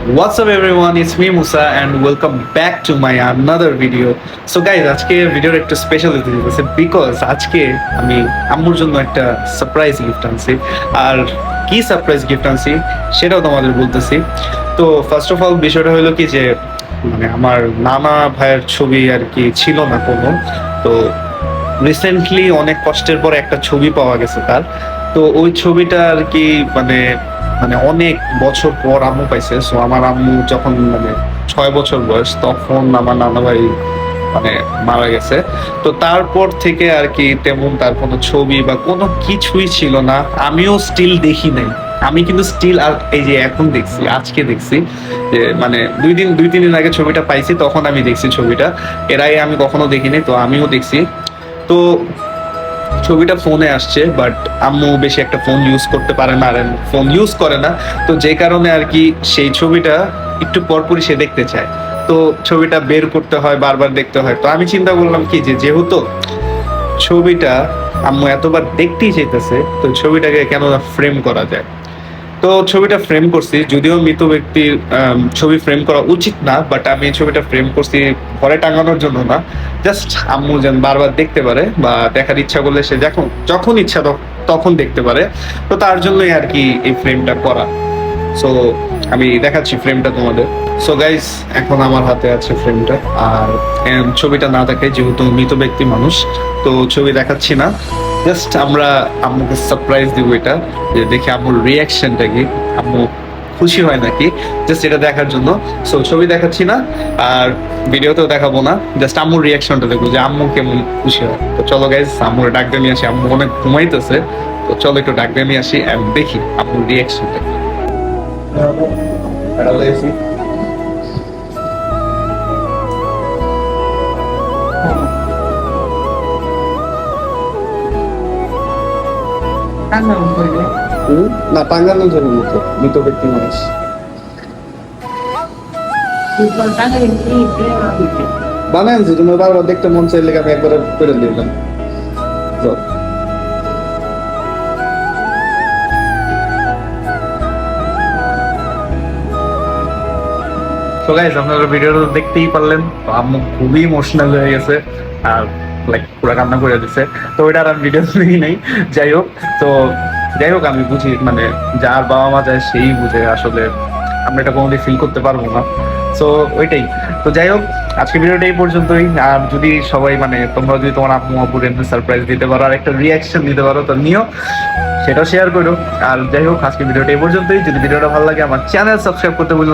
What's up everyone, it's me Musa and welcome back to my another video. So guys, আজকে ভিডিওর একটা speciality আছে because আজকে আমি আম্মুর জন্য একটা সারপ্রাইজ গিফট আনছি। আর কি সারপ্রাইজ গিফট আনছি সেটাও তোমাদের বলতেছি। তো ফার্স্ট অফ অল বিষয়টা হলো কি যে মানে আমার নানা ভাইয়ের ছবি আর কি ছিল না কোনো, তো রিসেন্টলি অনেক কষ্টের পর একটা ছবি পাওয়া গেছে তার। তো ওই ছবিটা আর কি মানে মানে অনেক বছর পর আম্মু পাইছে। সো আমার আম্মু যখন মানে 6 বছর বয়স তখন আমার নানা ভাই মানে মারা গেছে। তো তারপর থেকে আর কি তেমন তার কোনো ছবি বা কোনো কিছুই ছিল না, আমিও স্টিল দেখি নাই। আমি কিন্তু স্টিল আর এই যে এখন দেখছি, আজকে দেখছি যে মানে 2 3 দিন আগে ছবিটা পাইছি, তখন আমি দেখছি ছবিটা। এর আগে আমি কখনো দেখিনি, তো আমিও দেখছি। তো ছবিটা ফোনে আসছে, বাট আম্মু বেশি একটা ফোন ইউজ করতে পারে না আর ফোন ইউজ করে না। তো যে কারণে আর কি সেই ছবিটা একটু পরপরই সে দেখতে চায়। তো ছবিটা বের করতে হয়, বারবার দেখতে হয়। তো আমি চিন্তা করলাম কি যে যেহেতু ছবিটা আম্মু এতবার দেখতেই চাইতেছে, তো ছবিটাকে কেন ফ্রেম করা যায়। তো ছবিটা ফ্রেম করছি, যদিও মৃত ব্যক্তির ছবি ফ্রেম করা উচিত না, বাট আমি এই ছবিটা ফ্রেম করছি ঘরে টাঙানোর জন্য না, জাস্ট আম্মু যেন বারবার দেখতে পারে বা দেখার ইচ্ছা করলে সে যখন যখন ইচ্ছা তখন দেখতে পারে। তো তার জন্যই আর কি এই ফ্রেমটা করা। সো আমি দেখাচ্ছি ফ্রেমটা তোমাদের। সো গাইস, এখন আমার হাতে আছে ফ্রেমটা। আর ছবিটা না থাকে যেহেতু মৃত ব্যক্তি মানুষ, তো ছবি দেখাচ্ছি না। জাস্ট আমরা আম্মুকে সারপ্রাইজ দিব এটা, যে দেখে আম্মুর রিয়াকশনটা কি, আম্মু খুশি হয় নাকি, জাস্ট এটা দেখার জন্য। সো ছবি দেখাচ্ছি না আর ভিডিওতেও দেখাবো না, জাস্ট আম্মুর রিয়াকশনটা দেখবো যে আম্মু কেমন খুশি হয়। তো চলো গাইস, আম্মুর ডাক দিয়ে নিয়ে আসি। আম্মু অনেক ঘুমাইতেছে, তো চলো একটু ডাক দিয়ে নিয়ে আসি and দেখি আম্মুর রিয়াকশনটা কি। না, টাঙ্গানো যাবে মতো মৃত ব্যক্তি মানুষ বানায় আনছি। তুমি বারবার দেখতে মন চাইলে আমি একবার করে দিলাম। তো গাইস, আপনারা ভিডিওটা দেখতেই পারলেন। তো আম্মু খুবই ইমোশনাল হয়ে গেছে আর লাইক পুরো কান্না করে দিচ্ছে। তো ওইটা আর ভিডিও দেখি নাই। যাই হোক, তো যাই হোক আমি বুঝি মানে যার বাবা মা যায় সেই বুঝে, আসলে আমরা এটা কোনোদিন ফিল করতে পারবো না। সো ওইটাই। তো যাই হোক, আজকে ভিডিওটা এই পর্যন্তই। আর যদি সবাই মানে তোমরা যদি তোমার আম্মু আব্বুর এমনি সারপ্রাইজ দিতে পারো আর একটা রিয়াকশন দিতে পারো, তো নিও, সেটাও শেয়ার করো। আর যাই হোক, আজকে ভিডিওটা এই পর্যন্তই। যদি ভিডিওটা ভালো লাগে আমার চ্যানেল সাবস্ক্রাইব করতে ভুলো না।